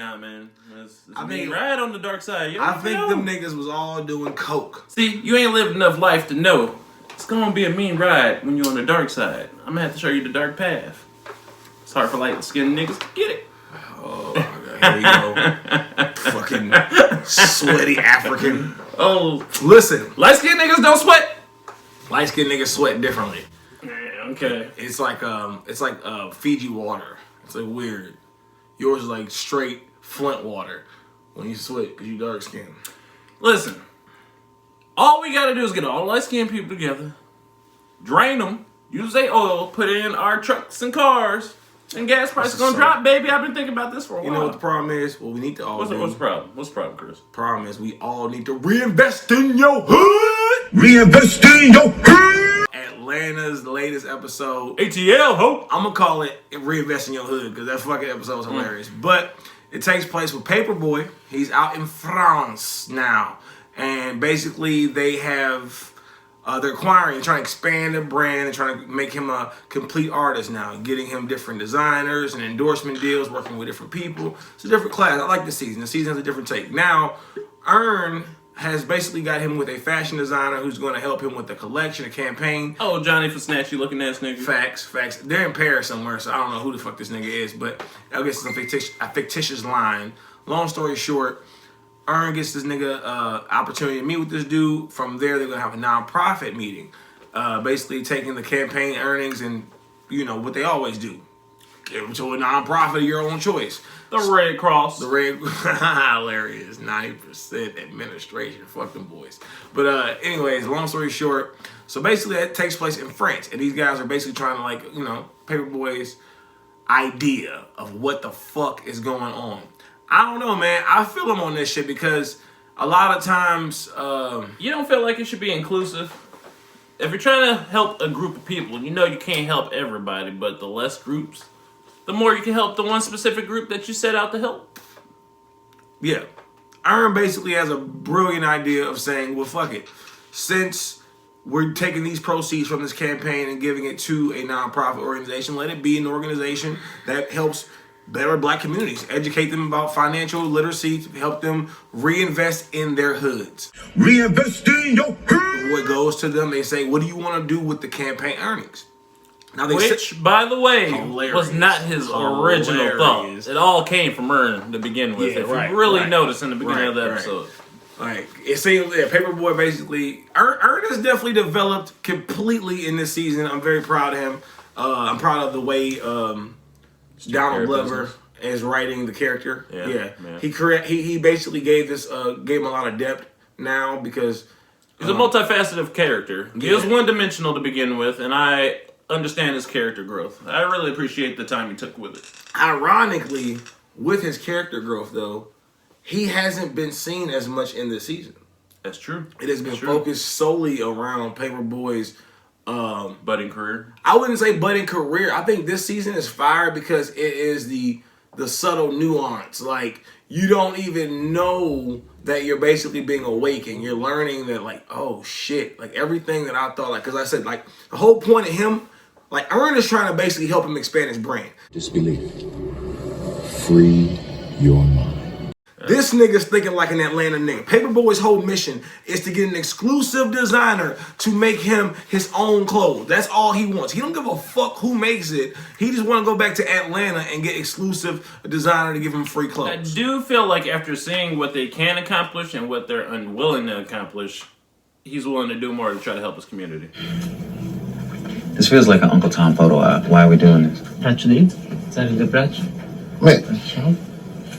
now, man. It's a mean ride on the dark side. I think them niggas was all doing coke. See, you ain't lived enough life to know. It's gonna be a mean ride when you're on the dark side. I'm gonna have to show you the dark path. It's hard for light-skinned niggas to get it. Oh, here we go. Fucking sweaty African. Oh, listen. Light-skinned niggas don't sweat. Light-skinned niggas sweat differently. Yeah, okay. It's like Fiji water. It's like weird. Yours is like straight Flint water when you sweat because you dark skinned. Listen. All we gotta do is get all light-skinned people together, drain them, use their oil, put it in our trucks and cars, and gas prices gonna drop, baby. I've been thinking about this for a while. You know what the problem is? What we need to all What's do. the problem? What's the problem, Chris? Problem is we all need to reinvest in your hood. Reinvest in your hood. Atlanta's latest episode. ATL, hope. I'm gonna call it Reinvest in Your Hood because that fucking episode is hilarious. But it takes place with Paperboi. He's out in France now. And basically, they have, they're acquiring, trying to expand their brand and trying to make him a complete artist now, getting him different designers and endorsement deals, working with different people. It's a different class. I like the season. The season has a different take. Now, Earn has basically got him with a fashion designer who's going to help him with the collection, the campaign. Oh, Johnny for snatchy looking ass nigga. Facts. They're in Paris somewhere, so I don't know who the fuck this nigga is, but I guess it's a fictitious line. Long story short, Earn gets this nigga opportunity to meet with this dude. From there, they're gonna have a non-profit meeting, basically taking the campaign earnings and what they always do, give them to a non-profit of your own choice. The Red Cross. The Red hilarious 90% administration. Fuck them boys. But anyways, long story short, so basically that takes place in France, and these guys are basically trying to Paperboy's idea of what the fuck is going on. I don't know, man. I feel him on this shit because a lot of times... you don't feel like it should be inclusive? If you're trying to help a group of people, you can't help everybody, but the less groups, the more you can help the one specific group that you set out to help. Yeah. Earn basically has a brilliant idea of saying, well, fuck it. Since we're taking these proceeds from this campaign and giving it to a nonprofit organization, let it be an organization that helps better black communities, educate them about financial literacy, to help them reinvest in their hoods. Reinvest in your hood. What goes to them, they say, what do you want to do with the campaign earnings? Now Which, by the way, was not his original thought. It all came from Earn to begin with. Yeah, if you really notice in the beginning of the episode. Like, it seems, Paperboi basically, Earn has definitely developed completely in this season. I'm very proud of him. I'm proud of the way Donald Glover is writing the character. Yeah. He basically gave him a lot of depth now because he's a multifaceted character. He was one-dimensional to begin with, and I understand his character growth. I really appreciate the time he took with it. Ironically, with his character growth, though, he hasn't been seen as much in this season. That's true. It has been focused solely around Paperboy's budding career. I wouldn't say budding career. I think this season is fire because it is the subtle nuance. Like, you don't even know that you're basically being awakened. You're learning that, like, oh shit, like everything that I thought, like, because I said, like, the whole point of him, like, Earn is trying to basically help him expand his brand. Disbelief. Free your mind. This nigga's thinking like an Atlanta nigga. Paperboy's whole mission is to get an exclusive designer to make him his own clothes. That's all he wants. He don't give a fuck who makes it. He just want to go back to Atlanta and get exclusive designer to give him free clothes. I do feel like after seeing what they can accomplish and what they're unwilling to accomplish, he's willing to do more to try to help his community. This feels like an Uncle Tom photo op. Why are we doing this? Man,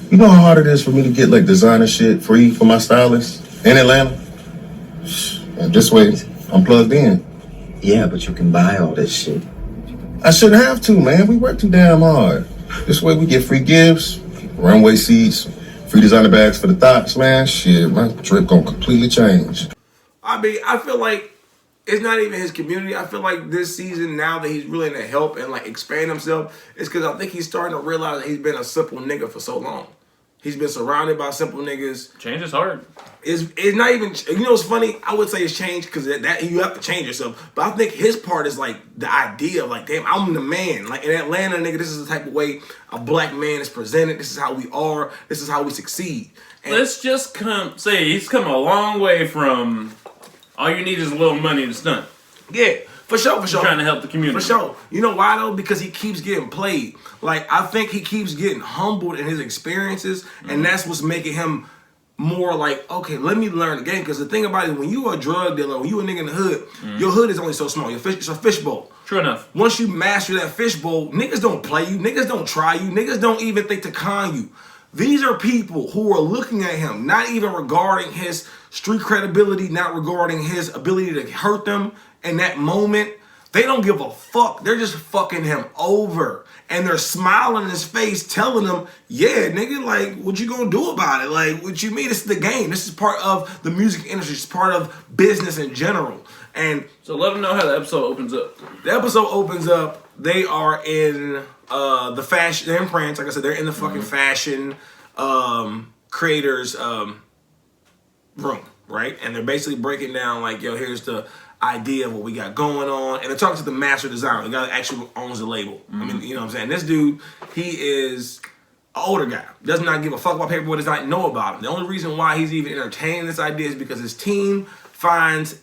you know how hard it is for me to get like designer shit free for my stylist in Atlanta? And this way, I'm plugged in. Yeah, but you can buy all this shit. I shouldn't have to, man. We work too damn hard. This way we get free gifts, runway seats, free designer bags for the thoughts, man. Shit, my trip gonna completely change. I mean, I feel like it's not even his community. I feel like this season, now that he's willing to help and like expand himself, it's because I think he's starting to realize that he's been a simple nigga for so long. He's been surrounded by simple niggas. Change is hard. It's not even, you know what's funny? I would say it's changed because that you have to change yourself. But I think his part is like the idea of like, damn, I'm the man. Like in Atlanta, nigga, this is the type of way a black man is presented. This is how we are. This is how we succeed. And Let's just say he's come a long way from all you need is a little money to stunt. yeah, for sure. Trying to help the community. For sure. You know why though? Because he keeps getting played. Like I think he keeps getting humbled in his experiences, and that's what's making him more like, okay, let me learn the game. Because the thing about it, when you are a drug dealer, when you a nigga in the hood, your hood is only so small. It's a fishbowl. True enough. Once you master that fishbowl, niggas don't play you. Niggas don't try you. Niggas don't even think to con you. These are people who are looking at him, not even regarding his street credibility, not regarding his ability to hurt them in that moment. They don't give a fuck. They're just fucking him over. And they're smiling in his face, telling him, yeah, nigga, like, what you gonna do about it? Like, what you mean? This is the game. This is part of the music industry. It's part of business in general. And so let them know how the episode opens up. The episode opens up. They are in the fashion. They're in France. Like I said, they're in the fucking fashion creators room, right? And they're basically breaking down like, yo, here's the idea of what we got going on. And they're talking to the master designer, the guy that actually owns the label. I mean, you know what I'm saying? This dude, he is an older guy. Does not give a fuck about Paperboi, does not know about him. The only reason why he's even entertaining this idea is because his team finds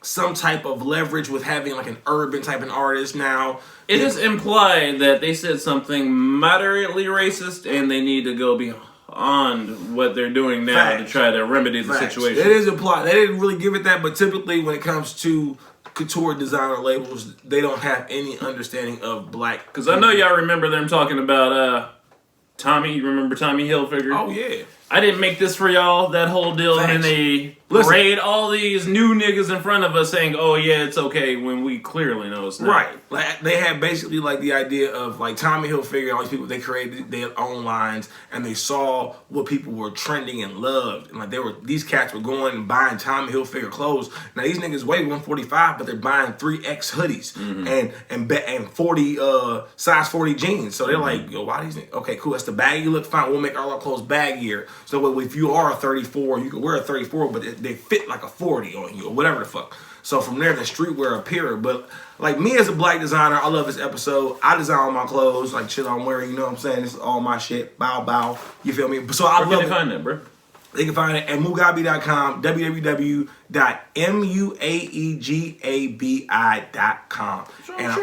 some type of leverage with having like an urban type of artist now. It is implied that they said something moderately racist and they need to go beyond what they're doing now to try to remedy the situation. It is implied. They didn't really give it that, but typically when it comes to couture designer labels, they don't have any understanding of black. Because I know y'all remember them talking about Tommy. You remember Tommy Hilfiger? Oh, yeah. I didn't make this for y'all, that whole deal, and they parade all these new niggas in front of us saying, oh yeah, it's okay, when we clearly know it's not. Right. Like, they had basically like the idea of like Tommy Hilfiger and all these people, they created their own lines and they saw what people were trending and loved. And like these cats were going and buying Tommy Hilfiger clothes. Now these niggas weigh 145, but they're buying 3X hoodies and 40 size 40 jeans. So they're like, yo, why these niggas? Okay, cool, that's the baggy look, fine, we'll make all our clothes baggier. So if you are a 34, you can wear a 34, but they fit like a 40 on you or whatever the fuck. So from there, the streetwear appeared. But like me as a black designer, I love this episode. I design all my clothes, like shit I'm wearing. You know what I'm saying? This is all my shit. Bow, bow. You feel me? So I love it. Where can they find that, bro? They can find it at muaegabi.com, www.muaegabi.com. Show them the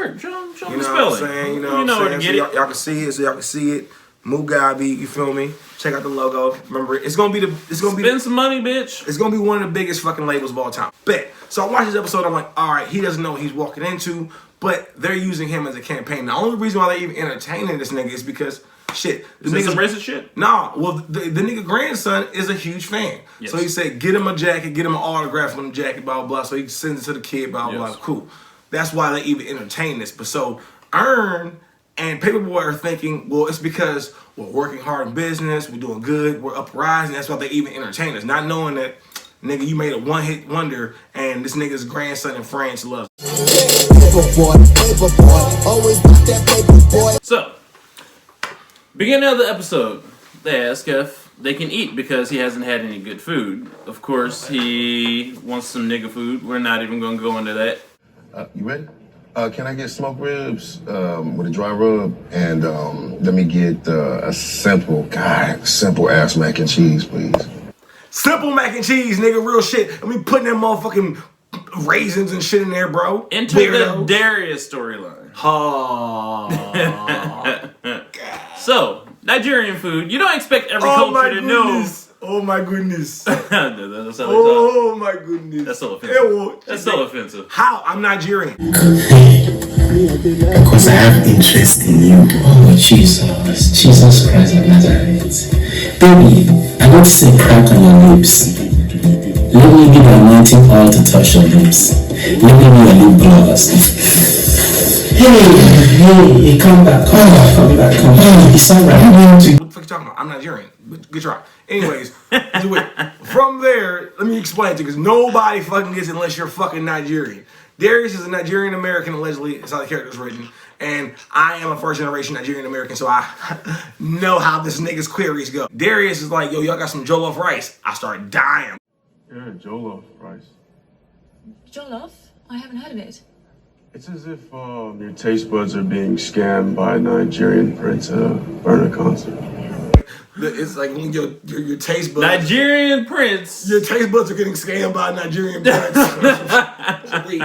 you spelling. know what I'm saying? You know what I'm saying? Get it. Y'all can see it, so y'all can see it. Muaegabi, you feel me? Check out the logo. Remember, it's gonna be Spend some money, bitch. It's gonna be one of the biggest fucking labels of all time. Bet. So I watched this episode. I'm like, all right, he doesn't know what he's walking into, but they're using him as a campaign. The only reason why they're even entertaining this nigga is because shit. Is this some racist shit? Nah. Well, the nigga grandson is a huge fan. Yes. So he said, get him a jacket, get him an autograph on the jacket, blah, blah, blah. So he sends it to the kid, blah, blah, blah. Cool. That's why they even entertain this. But so Earn and Paperboi are thinking, well, it's because we're working hard in business, we're doing good, we're uprising. That's why they even entertain us. Not knowing that, nigga, you made a one-hit wonder and this nigga's grandson in France loves it. So, beginning of the episode, they ask if they can eat because he hasn't had any good food. Of course, he wants some nigga food. We're not even going to go into that. You ready? Can I get smoked ribs with a dry rub? And let me get a simple ass mac and cheese, please. Simple mac and cheese, nigga, real shit. I mean, putting them motherfucking raisins and shit in there, bro. Enter the Darius storyline. Oh. So, Nigerian food. You don't expect every culture to know. Oh my goodness. That's oh my goodness. That's so offensive. That's so offensive. How? I'm Nigerian. Because I have interest in you. Oh, Jesus Christ of Nazareth. Baby, I want to see a crack on your lips. Let me give the anointing oil to touch your lips. Let me be your lip gloss. Hey, come back. Come back. It's alright. What the fuck you talking about? I'm Nigerian. Good try. Anyways, from there, let me explain to you, because nobody fucking gets it unless you're fucking Nigerian. Darius is a Nigerian American, allegedly. That's how the character's written. And I am a first generation Nigerian American, so I know how this nigga's queries go. Darius is like, yo, y'all got some jollof rice. I start dying. Yeah, jollof rice. Jollof? I haven't heard of it. It's as if your taste buds are being scammed by a Nigerian prince at a burner concert. It's like when your taste buds... Nigerian prince. Your taste buds are getting scammed by a Nigerian prince. That's weak.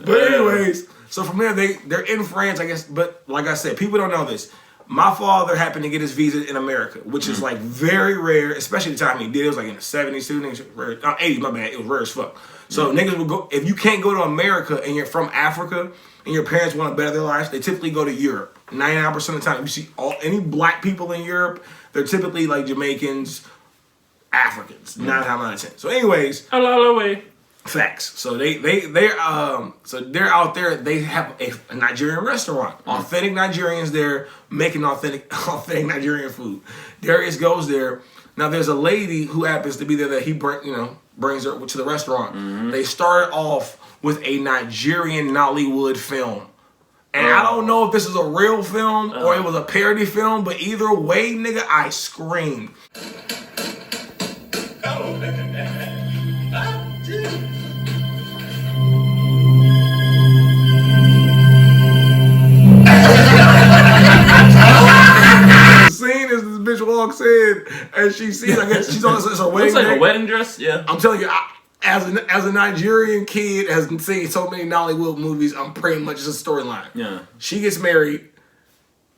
But anyways, so from there, they're in France, I guess. But like I said, people don't know this. My father happened to get his visa in America, which is like very rare, especially the time he did. It was like in the 70s too. Niggas rare, 80s, my bad. It was rare as fuck. So niggas would go, if you can't go to America and you're from Africa and your parents want to better their lives, they typically go to Europe. 99% of the time, you see any black people in Europe, they're typically like Jamaicans, Africans. 9 times out of 10. So anyways. Facts. So they're out there. They have a Nigerian restaurant. Authentic Nigerians there making authentic Nigerian food. Darius goes there. Now there's a lady who happens to be there that he brings her to the restaurant. They started off with a Nigerian Nollywood film. And I don't know if this is a real film or it was a parody film, but either way, nigga, I screamed. The scene is this bitch walks in and she sees, I guess she's on her wedding. Looks like a wedding dress, yeah. I'm telling you, as a Nigerian kid has seen so many Nollywood movies, I'm pretty much just a storyline. Yeah. She gets married,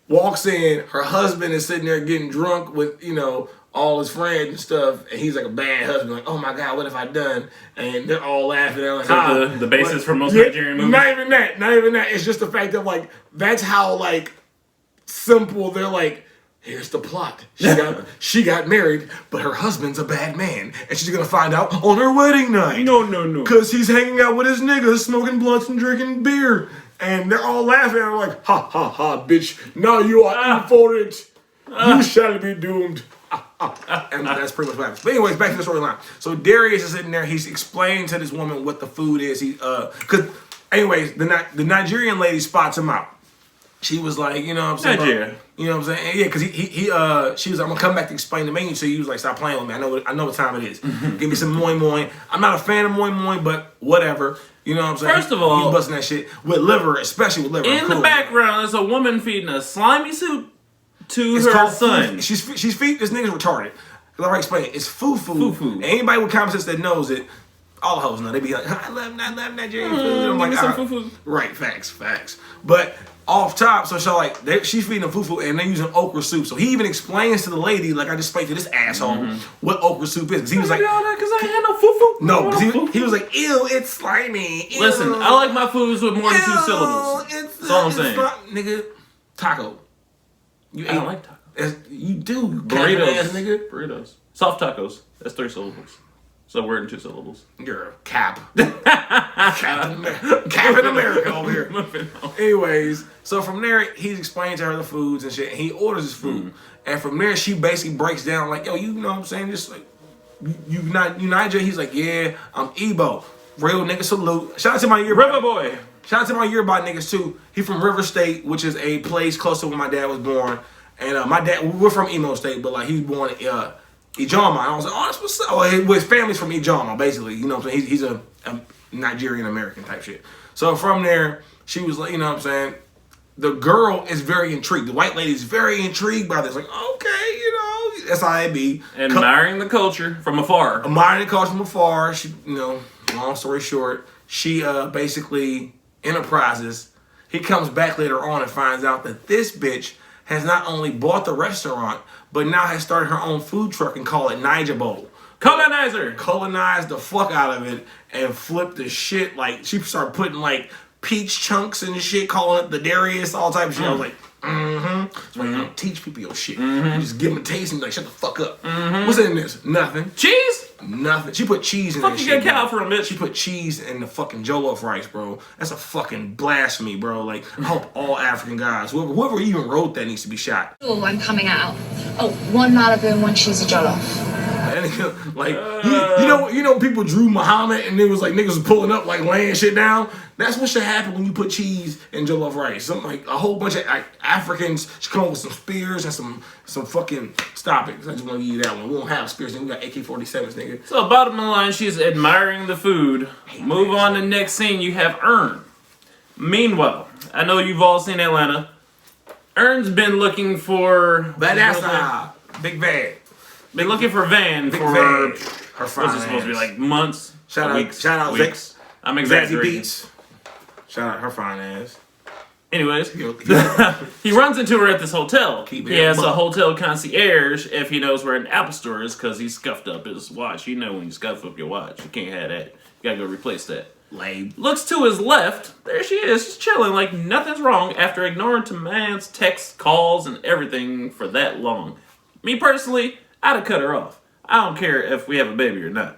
walks in, her husband is sitting there getting drunk with, all his friends and stuff, and he's like a bad husband, like, oh my God, what have I done? And they're all laughing. They're like, the basis for most Nigerian movies. Not even that. It's just the fact that, like, that's how, like, simple they're like, here's the plot. She got married, but her husband's a bad man. And she's gonna find out on her wedding night. No. Because he's hanging out with his niggas, smoking blunts and drinking beer. And they're all laughing. And they're like, ha, ha, ha, bitch. Now you are in for it. You shall be doomed. And that's pretty much what happens. But anyways, back to the storyline. So Darius is sitting there. He's explaining to this woman what the food is. Anyways, the Nigerian lady spots him out. She was like, you know what I'm saying? Nigeria. You know what I'm saying? Yeah, because she was like, I'm gonna come back to explain the menu. So he was like, stop playing with me. I know what time it is. Give me some moi moi. I'm not a fan of moi moi, but whatever. You know what I'm saying? First of all, he's busting that shit with liver, especially with liver. In the background, there's a woman feeding a slimy soup to her son. She's feeding this nigga's retarded. Cause I already explained it. It's fufu. Fufu. Anybody with common sense that knows it, all the hoes know. They be like, I love Nigerian food. I'm like, give me some fufu. Right, facts. But off top, so she's feeding them fufu and they're using okra soup. So he even explains to the lady, like I just explained to this asshole, what okra soup is. Because he was like, because I ain't had no fufu. No, because he was like, ew, it's slimy. Ew. Listen, I like my foods with more than 2 syllables. That's all I'm saying. Nigga, taco. I don't like tacos. You do. Burritos. Nigga. Burritos. Soft tacos. That's 3 syllables. So word in 2 syllables. You're a cap. Cap in America over here. Anyways, so from there, he's explaining to her the foods and shit. And he orders his food. And from there, she basically breaks down like, yo, you know what I'm saying? Just like, you Niger? He's like, yeah, I'm Igbo. Real nigga salute. Shout out to my River boy. Shout out to my yearby niggas too. He from River State, which is a place close to where my dad was born. And my dad, we're from Imo State, but like he was born in Ijama. And I was like, oh, that's what's up. Well, his family's from Ijama, basically. You know what I'm saying? He's a Nigerian American type shit. So from there, she was like, you know what I'm saying? The girl is very intrigued. The white lady is very intrigued by this. Like, okay, that's how it be. Admiring the culture from afar. Admiring the culture from afar. She, long story short, she basically enterprises. He comes back later on and finds out that this bitch has not only bought the restaurant, but now has started her own food truck and call it Niger Bowl. Colonizer. Colonized the fuck out of it and flipped the shit. Like, she started putting like peach chunks and shit, calling it the Darius, all type of shit. I was like, So you don't teach people your shit. You just give them a taste and be like, shut the fuck up. What's in this? Nothing. Cheese? Nothing. She put cheese in fuck this you shit. Get cow from it. She put cheese in the fucking jollof rice, bro. That's a fucking blasphemy, bro. Like, I hope all African guys, whoever even wrote that needs to be shot. Oh, I'm coming out. Oh, 1 Malibu and 1 cheesy jollof. Like, you know, people drew Muhammad and it was like niggas was pulling up, like laying shit down. That's what should happen when you put cheese in jollof rice. Something like a whole bunch of Africans should come up with some spears and some fucking stop it. I just want to give you that one. We don't have spears, and we got AK-47s, nigga. So bottom line, she's admiring the food. Move on to the next scene. You have Earn. Meanwhile, I know you've all seen Atlanta. Earn's been looking for Badass Big Van. Been looking for Van Big for Van. Her what's fine it supposed to be ass. like months? Shout weeks, out weeks. I'm Zazie exaggerating. Beats. Shout out her fine ass. Anyways, he runs into her at this hotel. He has a hotel concierge if he knows where an Apple store is because he scuffed up his watch. You know when you scuff up your watch, you can't have that. You gotta go replace that. Lame. Looks to his left. There she is, just chilling like nothing's wrong after ignoring man's texts, calls, and everything for that long. Me personally, I'd have cut her off. I don't care if we have a baby or not.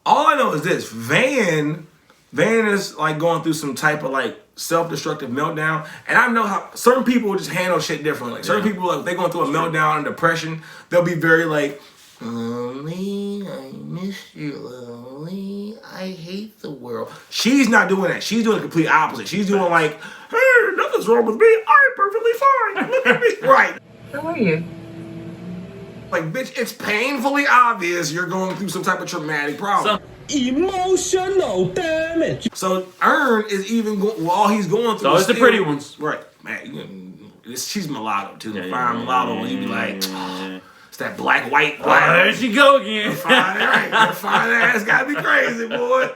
All I know is this: Van is like going through some type of like self-destructive meltdown, and I know how certain people will just handle shit differently. Like certain people, like if they're going through a meltdown and depression, they'll be very like, "Lonely, I miss you, lonely, I hate the world." She's not doing that. She's doing the complete opposite. She's doing like, "Hey, nothing's wrong with me. I'm perfectly fine. Look at me." Right. How are you? Like, bitch, it's painfully obvious you're going through some type of traumatic problem. Emotional damage. So Earn is even while he's going through. So it's the pretty ones, right? Man, she's mulatto too. Fine mulatto, and you be like, oh, it's that black white. There she go again. Fine, right? That fine ass gotta be crazy, boy.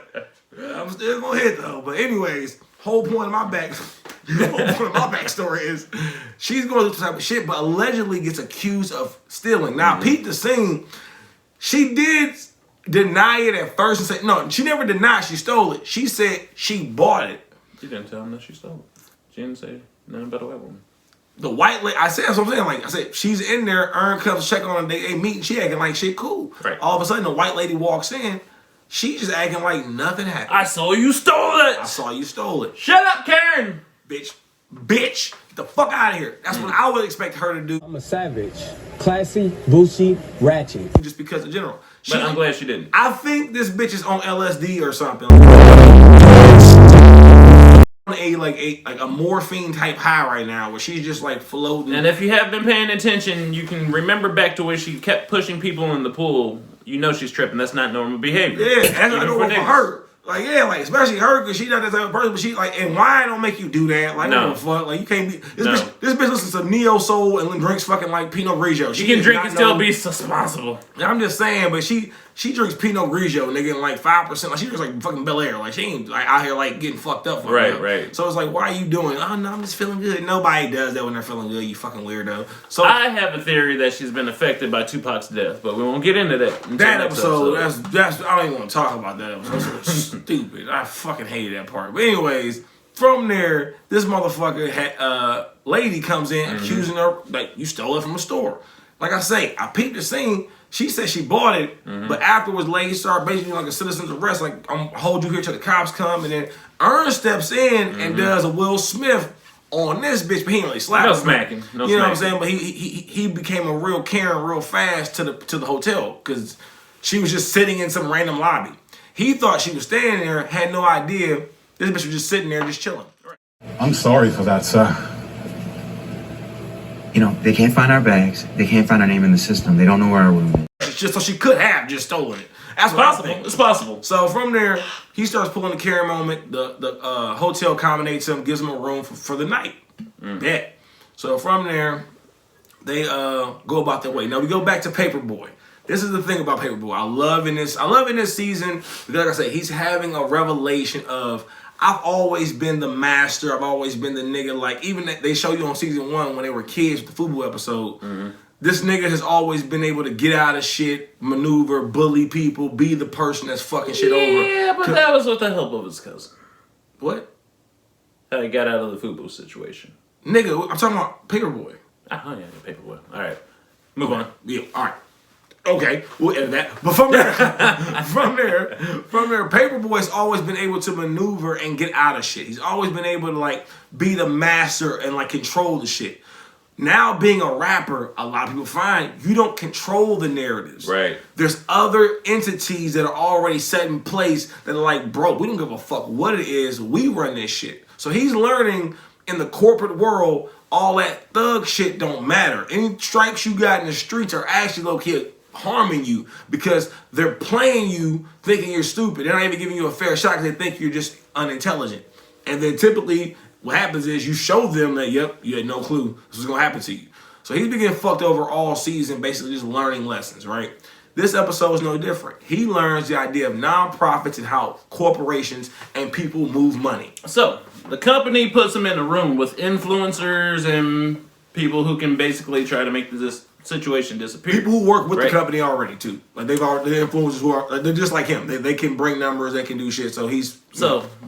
I'm still gonna hit though. But anyways, whole point of my backstory is she's going through some type of shit, but allegedly gets accused of stealing. Now, peep the scene. She did deny it at first and said, no, she never denied she stole it. She said she bought it. She didn't tell him that she stole it. She didn't say nothing about a white woman. The white lady, that's what I'm saying. Like I said, she's in there, Earn comes check on her, they meet, and she acting like shit cool. Right. All of a sudden, the white lady walks in, she just acting like nothing happened. I saw you stole it! I saw you stole it. Shut up, Karen! Bitch, get the fuck out of here. That's what I would expect her to do. I'm a savage. Classy, bougie, ratchet. Just because of general. But I'm glad she didn't. I think this bitch is on LSD or something. A morphine type high right now where she's just like floating. And if you have been paying attention, you can remember back to where she kept pushing people in the pool. You know she's tripping. That's not normal behavior. Yeah, that's not normal for niggas. her. Like, yeah, like, especially her, because she's not that type of person, but she, like, and wine don't make you do that. Like, no. What the fuck? Like, you can't be, this bitch listens to Neo Soul and drinks fucking, like, Pinot Grigio. She can drink and still be responsible. I'm just saying, but she drinks Pinot Grigio, nigga, and, like, 5%. Like, she drinks, like, fucking Bel Air. Like, she ain't, like, out here, like, getting fucked up. For right, her. right. So it's like, why are you doing it? Oh, no, I'm just feeling good. Nobody does that when they're feeling good, you fucking weirdo. So I have a theory that she's been affected by Tupac's death, but we won't get into that. That episode, that's I don't even want to talk about that episode. It's so stupid. I fucking hated that part. But anyways, from there, this motherfucker lady comes in accusing her like you stole it from a store. Like I say, I peeped the scene. She said she bought it, but afterwards, lady started basically like a citizen's arrest. Like I'm hold you here till the cops come, and then Ern steps in and does a Will Smith on this bitch, but he ain't really slapped. No smacking. No you know what I'm smacking. saying? But he became a real Karen real fast to the hotel because she was just sitting in some random lobby. He thought she was standing there, had no idea. This bitch was just sitting there, just chilling. I'm sorry for that, sir. You know, they can't find our bags. They can't find our name in the system. They don't know where our room is. It's just so she could have just stolen it. That's It's what I possible. think. It's possible. So from there, he starts pulling the Karen moment. The hotel accommodates him, gives him a room for the night. Yeah. So from there, they go about their way. Now we go back to Paperboi. This is the thing about Paperboi. I love in this season because, like I said, he's having a revelation of I've always been the master. I've always been the nigga. Like even they show you on season 1 when they were kids with the FUBU episode. This nigga has always been able to get out of shit, maneuver, bully people, be the person that's fucking shit over. Yeah, but that was with the help of his cousin. What? How he got out of the FUBU situation. Nigga, I'm talking about Paperboi. Oh yeah, Paperboi. All right, move on. Yeah, all right. Okay, we'll edit that. But from there, Paperboy's always been able to maneuver and get out of shit. He's always been able to like be the master and like control the shit. Now being a rapper, a lot of people find you don't control the narratives. Right. There's other entities that are already set in place that are like, bro, we don't give a fuck what it is. We run this shit. So he's learning in the corporate world, all that thug shit don't matter. Any stripes you got in the streets are actually low-key harming you because they're playing you thinking you're stupid. They're not even giving you a fair shot because they think you're just unintelligent. And then typically what happens is you show them that, yep, you had no clue this was going to happen to you. So he's been getting fucked over all season, basically just learning lessons, right? This episode is no different. He learns the idea of nonprofits and how corporations and people move money. So the company puts him in a room with influencers and people who can basically try to make this situation disappear. People who work with the company already too. Like they're influencers who are they're just like him. They can bring numbers, they can do shit. So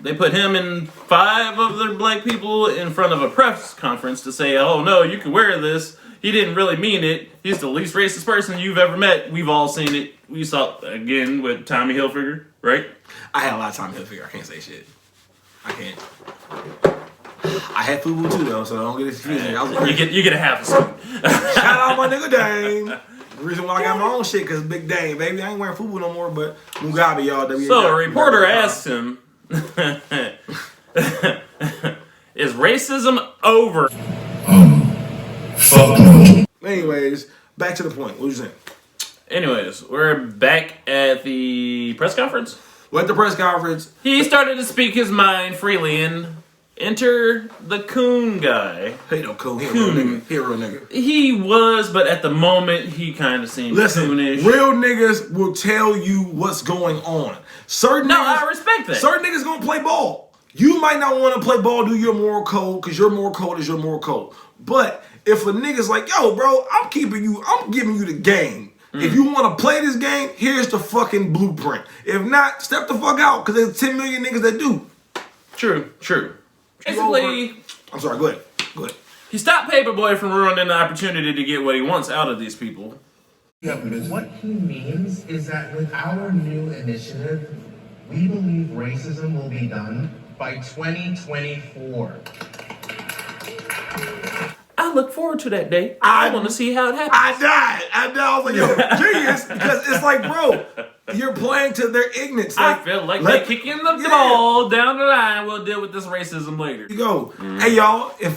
they put him and 5 other black people in front of a press conference to say, oh no, you can wear this. He didn't really mean it. He's the least racist person you've ever met. We've all seen it. We saw it again with Tommy Hilfiger, right? I had a lot of Tommy Hilfiger. I can't say shit. I can't. I had FUBU too though, so don't get it confused. You get a half a scoop. Shout out my nigga Dame. The reason why I got my own shit because Big Dame, baby. I ain't wearing FUBU no more, but Muaegabi, y'all. So a reporter asked him, "Is racism over?" Fuck no. Anyways, back to the point. What you saying? Anyways, we're back at the press conference. We're at the press conference. He started to speak his mind freely and enter the coon guy. He no coon. He a real nigga. He a real nigga. He was, but at the moment, he kind of seemed coonish. Real niggas will tell you what's going on. I respect that. Certain niggas gonna play ball. You might not want to play ball, do your moral code, because your moral code is your moral code. But if a nigga's like, yo, bro, I'm giving you the game. If you want to play this game, here's the fucking blueprint. If not, step the fuck out, because there's 10 million niggas that do. True. Basically, I'm sorry, go ahead. He stopped Paperboi from ruining the opportunity to get what he wants out of these people. What he means is that with our new initiative, we believe racism will be done by 2024. I look forward to that day. I want to see how it happens. I died. I was like, yo, genius. Because it's like, bro, you're playing to their ignorance. I feel like they're kicking the ball down the line. We'll deal with this racism later. You go, hey, y'all, in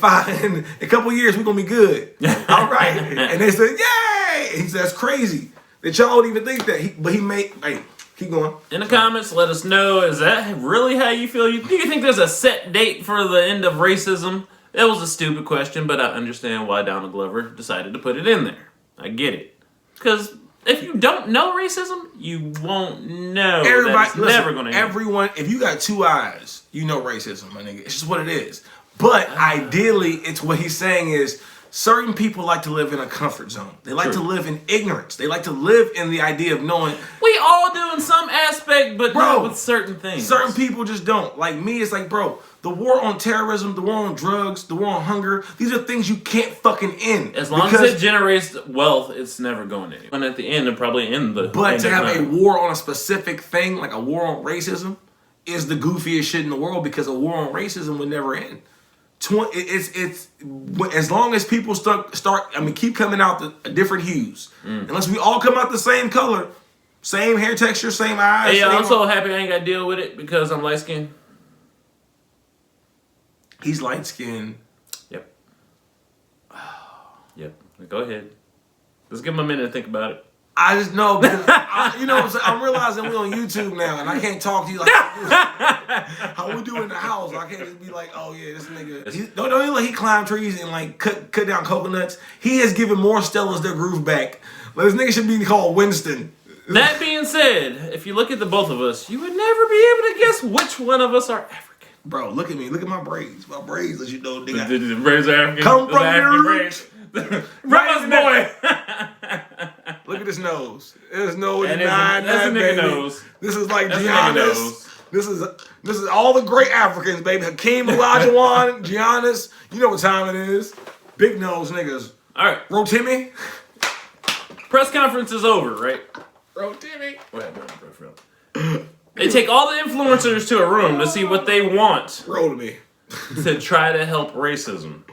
a couple years, we're going to be good. All right. And they said, yay. He says, that's crazy that y'all don't even think that. Hey, keep going. In the comments, let us know, is that really how you feel? Do you think there's a set date for the end of racism? That was a stupid question, but I understand why Donald Glover decided to put it in there. I get it. Because if you don't know racism, you won't know. Everybody, never going to end. Everyone, if you got 2 eyes, you know racism, my nigga. It's just what it is. But ideally, it's what he's saying is certain people like to live in a comfort zone. They like to live in ignorance. They like to live in the idea of knowing. We all do in some aspect, but not with certain things. Certain people just don't. Like me, it's like, bro, the war on terrorism, the war on drugs, the war on hunger, these are things you can't fucking end. As long as it generates wealth, it's never going anywhere. And at the end, it'll probably end the... But to have a war on a specific thing, like a war on racism, is the goofiest shit in the world because a war on racism would never end. It's as long as people keep coming out the different hues. Unless we all come out the same color, same hair texture, same eyes. Hey, I'm so happy I ain't got to deal with it because I'm light skinned. He's light skinned. Yep. Yep. Go ahead. Let's give him a minute to think about it. I just know because I'm realizing we're on YouTube now, and I can't talk to you like how we do in the house. I can't just be like, oh yeah, this nigga. Don't he climb trees and like cut down coconuts. He has given more Stellas their groove back. Like, this nigga should be called Winston. That being said, if you look at the both of us, you would never be able to guess which one of us are African. Bro, look at me. Look at my braids. My braids, as you know, nigga. The braids are African. Come from African your braids. Rama's boy. Look at this nose. There's no denying that, baby. Nose. This is like Giannis. This is all the great Africans, baby. Hakeem Olajuwon, Giannis. You know what time it is. Big nose niggas. All right. Rotimi. Press conference is over, right? Rotimi. What happened? They take all the influencers to a room to see what they want. Rotimi. To try to help racism.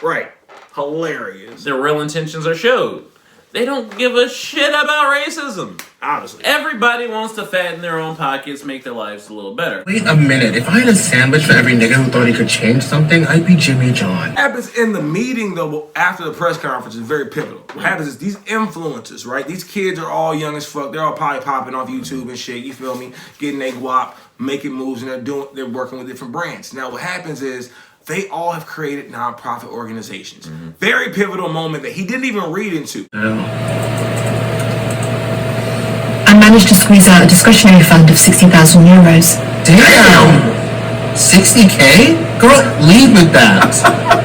Right. hilarious. Their real intentions are showed. They don't give a shit about racism. Honestly. Everybody wants to fatten their own pockets, make their lives a little better. Wait a minute. If I had a sandwich for every nigga who thought he could change something, I'd be Jimmy John. What happens in the meeting, though, after the press conference is very pivotal. What happens is these influencers, right? These kids are all young as fuck. They're all probably popping off YouTube and shit, you feel me? Getting their guap, making moves, and they're working with different brands. Now, what happens is they all have created nonprofit organizations. Very pivotal moment that he didn't even read into. I managed to squeeze out a discretionary fund of 60,000 euros. Damn! 60K? Girl, lead with that.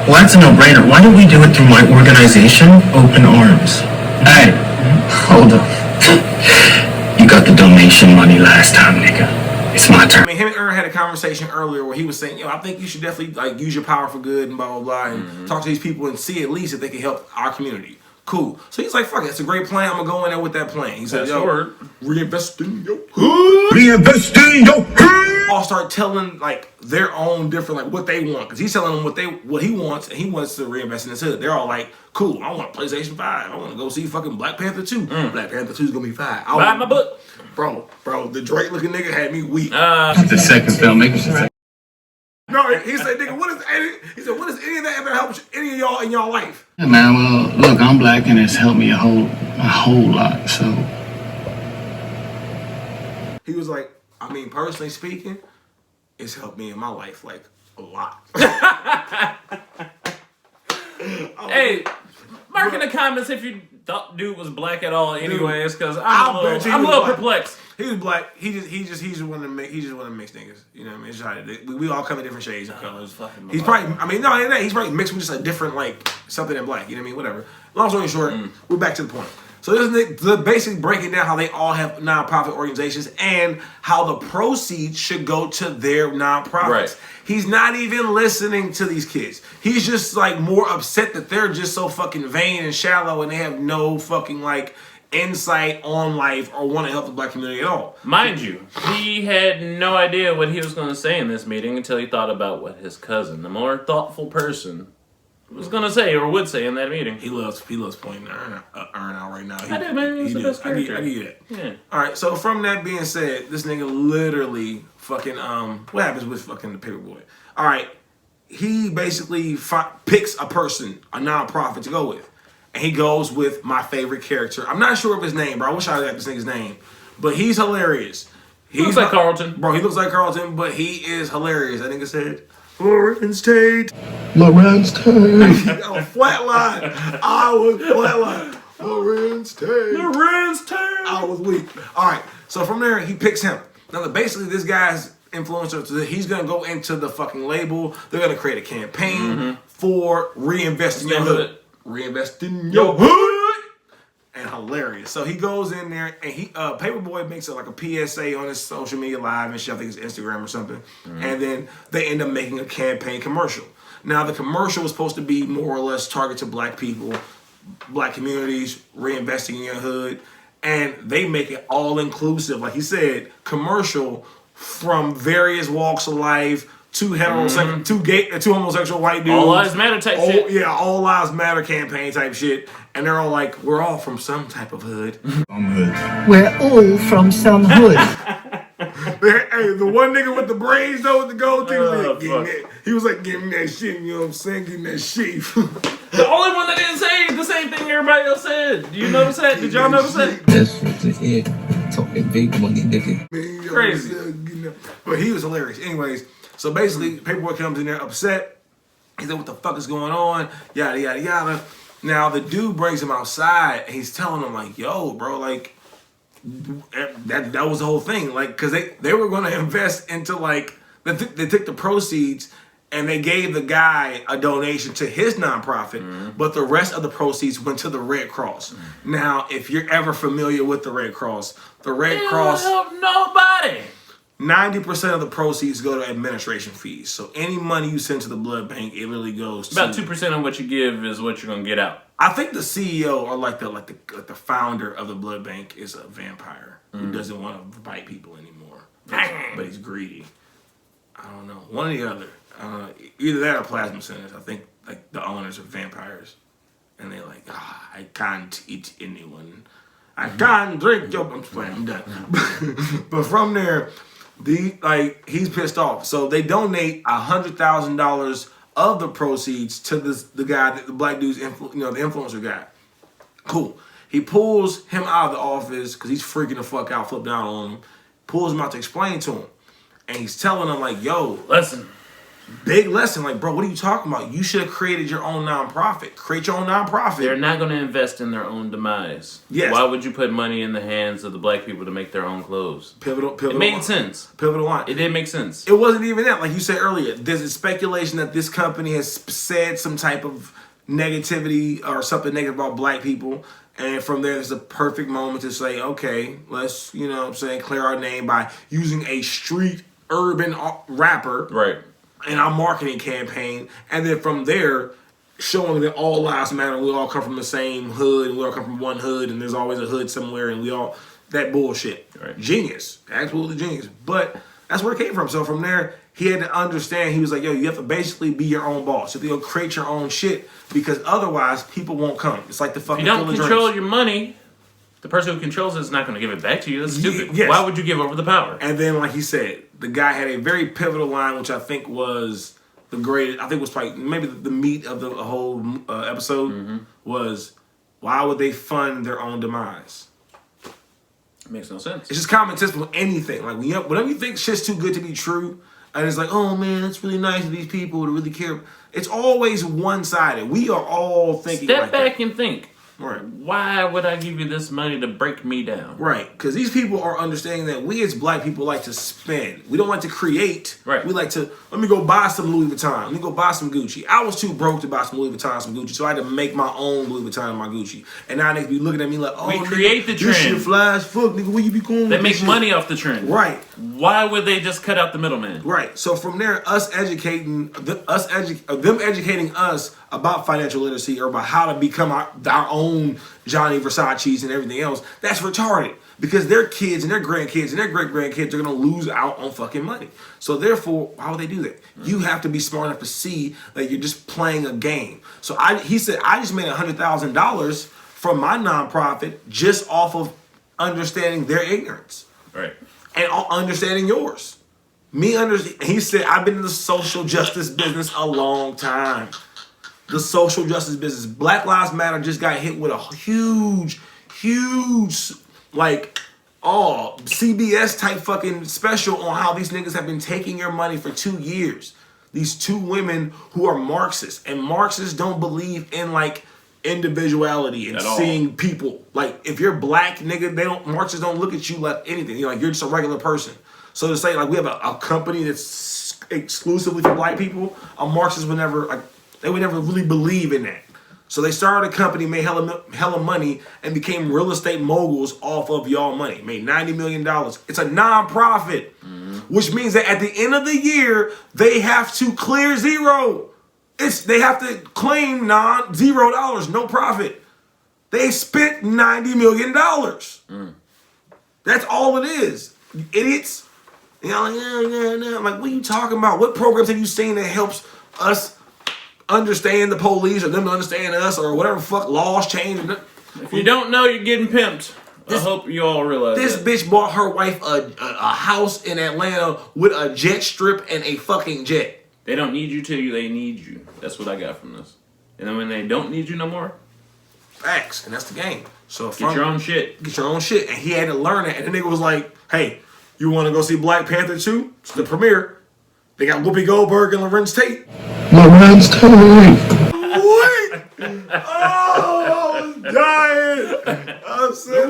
Well, that's a no-brainer. Why don't we do it through my organization, Open Arms? Hey, hold up. You got the donation money last time, nigga. It's my turn. I mean, him and Aaron had a conversation earlier where he was saying, I think you should definitely like use your power for good and blah, blah, blah, and talk to these people and see at least if they can help our community. Cool. So he's like, fuck it, it's a great plan. I'm going to go in there with that plan. He said, yo, reinvest in your hood. Reinvest in your hood. All start telling like their own different, like what they want. Because he's telling them what he wants, and he wants to reinvest in his hood. They're all like, cool, I want a PlayStation 5. I want to go see fucking Black Panther 2. Black Panther 2 is going to be fine. Buy my book. Bro, the Drake looking nigga had me weak. The second filmmaker. No, he said, nigga, what is any of that ever helped any of y'all in y'all life? Yeah, man. Well, look, I'm black and it's helped me a whole lot. So he was like, I mean, personally speaking, it's helped me in my life like a lot. Hey, mark in the comments if you thought dude was black at all, anyways, because I'm a little perplexed. He was black. He just wanted to mix niggas. You know what I mean? It's how we all come in different shades of colors. He's probably, he's probably mixed with just a different like something in black. You know what I mean? Whatever. Long story short, we're back to the point. So this is the basic breaking down how they all have nonprofit organizations and how the proceeds should go to their nonprofits. Right. He's not even listening to these kids. He's just like more upset that they're just so fucking vain and shallow and they have no fucking like insight on life or want to help the black community at all. Mind you, he had no idea what he was going to say in this meeting until he thought about what his cousin, the more thoughtful person, was going to say or would say in that meeting. He loves pointing Earn out right now. I did, man. He's the best character. I get it. Yeah. All right. So from that being said, this nigga literally fucking what happens with fucking the Paperboi? All right. He basically picks a person, a nonprofit to go with, and he goes with my favorite character. I'm not sure of his name, bro. I wish I had this nigga's name, but he's hilarious. He looks like Carlton, bro. He looks like Carlton, but he is hilarious. That nigga said, Lorenz Tate. Lorenz Tate. I was flatline. Lorenz Tate. I was weak. All right. So from there, he picks him. Now, basically, this guy's influencer. He's gonna go into the fucking label. They're gonna create a campaign for reinvest in your hood. Reinvest in your hood. And hilarious. So he goes in there and he Paperboi makes it like a PSA on his social media live and shit. I think it's Instagram or something. And then they end up making a campaign commercial. Now the commercial was supposed to be more or less targeted to black people, black communities, reinvesting in your hood, and they make it all inclusive. Like he said, commercial from various walks of life. Two homosexual white dudes. All lives matter type shit. Yeah, all lives matter campaign type shit. And they're all like, we're all from some type of hood. We're all from some hood. Hey, the one nigga with the braids though, with the gold teeth, he was like, give me that shit, you know what I'm saying? Give me that sheaf. The only one that didn't say the same thing everybody else said. Do you notice that? Did y'all notice that? That's it. Talking big money, nigga. Crazy. But he was hilarious. Anyways, so basically, Paperboi comes in there upset. He said, what the fuck is going on? Yada, yada, yada. Now, the dude brings him outside, and he's telling him, like, yo, bro, like, that was the whole thing. Like, because they were going to invest into, like, they took the proceeds, and they gave the guy a donation to his nonprofit, but the rest of the proceeds went to the Red Cross. Now, if you're ever familiar with the Red Cross, the Red Cross... help nobody. 90% of the proceeds go to administration fees. So any money you send to the blood bank, it really goes to... About 2% of what you give is what you're going to get out. I think the CEO or like the founder of the blood bank is a vampire who doesn't want to bite people anymore. But he's greedy. I don't know. One or the other. Either that or plasma centers. I like the owners are vampires, and they're like, I can't eat anyone. I can't drink your. I'm just playing. I'm done. But from there, he's pissed off. So they donate $100,000 of the proceeds to the guy, the black dude's, the influencer guy. Cool. He pulls him out of the office because he's freaking the fuck out, flipping out on him. Pulls him out to explain to him, and he's telling him like, "Yo, big lesson. Like, bro, what are you talking about? You should have created your own nonprofit. Create your own nonprofit." They're not going to invest in their own demise. Yes. Why would you put money in the hands of the black people to make their own clothes? Pivotal. It made sense. Pivotal line. It did make sense. It wasn't even that. Like you said earlier, there's a speculation that this company has said some type of negativity or something negative about black people. And from there, it's a perfect moment to say, okay, let's, clear our name by using a street urban rapper. Right. In our marketing campaign. And then from there, showing that all lives matter. We all come from the same hood. And we all come from one hood. And there's always a hood somewhere. And we all, that bullshit. Right. Genius. Absolutely genius. But that's where it came from. So from there, he had to understand. He was like, yo, you have to basically be your own boss. You have to create your own shit. Because otherwise, people won't come. It's like the fucking. If you don't control your money, the person who controls it is not going to give it back to you. That's stupid. Yes. Why would you give over the power? And then, like he said, the guy had a very pivotal line, which I think was the greatest. I think was probably maybe the meat of the whole episode was, why would they fund their own demise? It makes no sense. It's just common sense with anything. Like whenever you think shit's too good to be true, and it's like, oh man, it's really nice of these people to really care. It's always one-sided. We are all thinking. Step back and think. Right. Why would I give you this money to break me down? Right. Because these people are understanding that we as black people like to spend. We don't like to create. Right. We like to, let me go buy some Louis Vuitton. Let me go buy some Gucci. I was too broke to buy some Louis Vuitton, some Gucci, so I had to make my own Louis Vuitton and my Gucci. And now they be looking at me like, oh, we create the trend. This shit fly as fuck, nigga. Where you be going? They make money off the trend. Right. Why would they just cut out the middleman? Right. So from there, them educating us about financial literacy or about how to become our own Johnny Versace's and everything else, that's retarded. Because their kids and their grandkids and their great-grandkids are going to lose out on fucking money. So therefore, why would they do that? You have to be smart enough to see that you're just playing a game. So he said, I just made $100,000 from my nonprofit just off of understanding their ignorance. Right. And understanding yours. He said, I've been in the social justice business a long time. The social justice business. Black Lives Matter just got hit with a huge, CBS type fucking special on how these niggas have been taking your money for 2 years. These two women who are Marxists. And Marxists don't believe in like individuality and seeing people. Like if you're black, nigga, Marxists don't look at you like anything. You're just a regular person. So to say like we have a company that's exclusively for black people, a Marxist would never they would never really believe in that. So they started a company, made hella money, and became real estate moguls off of y'all money. Made $90 million. It's a non-profit, which means that at the end of the year, they have to clear zero. They have to claim $0, no profit. They spent $90 million. That's all it is. You idiots. Like, I'm like, what are you talking about? What programs have you seen that helps us understand the police or them to understand us or whatever fuck laws change? If you don't know, you're getting pimped. I hope you all realize this that. bitch bought her wife a house in Atlanta with a jet strip and a fucking jet. They don't need you till they need you. That's what I got from this. And then when they don't need you no more, facts. And that's the game. So get your own shit. Get your own shit. And he had to learn it. And the nigga was like, hey, you want to go see Black Panther 2? It's the premiere. They got Whoopi Goldberg and Lorenz Tate. Lorenz Tate. What? Oh, I was dying. I said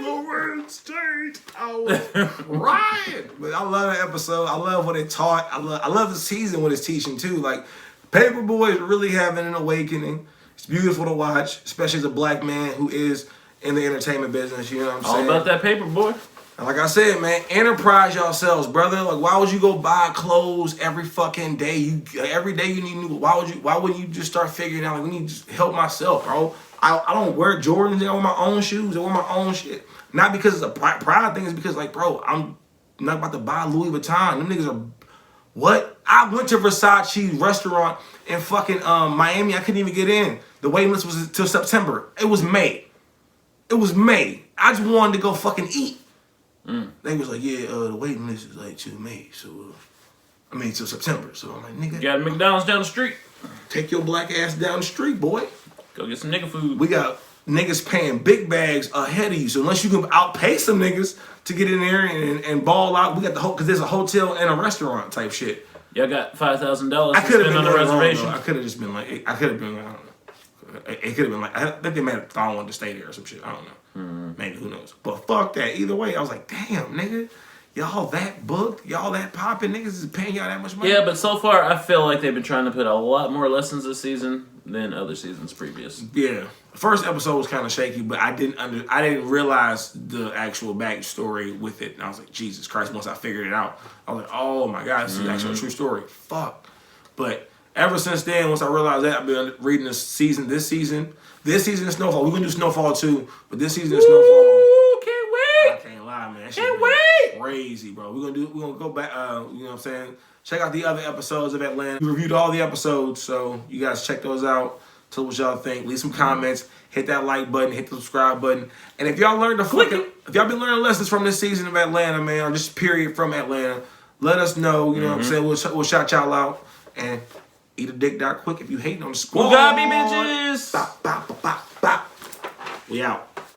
Lorenz Tate. I was crying. But I love that episode. I love what it taught. I love the season what it's teaching too. Like Paperboi is really having an awakening. It's beautiful to watch, especially as a black man who is in the entertainment business. You know what I'm saying? All about that Paperboi. And like I said, man, enterprise yourselves, brother. Like, why would you go buy clothes every fucking day? Every day you need new. Why wouldn't you just start figuring out? Like, we need to just help myself, bro. I don't wear Jordans. I wear my own shoes. I wear my own shit. Not because it's a pride thing. It's because, like, bro, I'm not about to buy Louis Vuitton. Them niggas are what? I went to Versace restaurant in fucking Miami. I couldn't even get in. The waiting list was until September. It was May. I just wanted to go fucking eat. They was like, yeah, the waiting list is like till May. So, till September. So I'm like, nigga. You got a McDonald's down the street. Take your black ass down the street, boy. Go get some nigga food. We got niggas paying big bags ahead of you. So unless you can outpay some niggas to get in there and ball out, we got the whole, because there's a hotel and a restaurant type shit. Y'all got $5,000 I to could have spend been on the reservation. I could have just been like, I could have been like, I don't know. It could have been like, I think they might have thought I wanted to stay there or some shit. I don't know. Maybe, who knows. But fuck that. Either way, I was like, damn, nigga. Y'all that booked? Y'all that popping? Niggas is paying y'all that much money? Yeah, but so far, I feel like they've been trying to put a lot more lessons this season than other seasons previous. Yeah. The first episode was kind of shaky, but I didn't realize the actual backstory with it. And I was like, Jesus Christ, once I figured it out, I was like, oh my God, this is actually a true story. Fuck. But ever since then, once I realized that, I've been reading this season is Snowfall. We're going to do Snowfall too, but this season is Snowfall. Can't wait. I can't lie, man. That shit Can't wait. Crazy, bro. We're gonna go back, you know what I'm saying? Check out the other episodes of Atlanta. We reviewed all the episodes, so you guys check those out. Tell what y'all think. Leave some comments. Hit that like button. Hit the subscribe button. And if y'all learned if y'all been learning lessons from this season of Atlanta, man, or just period from Atlanta, let us know. You know what I'm saying? We'll shout y'all out and eat a dick quick if you hating on the squad. Muaegabi bitches. Bop, bop, bop, bop. We out.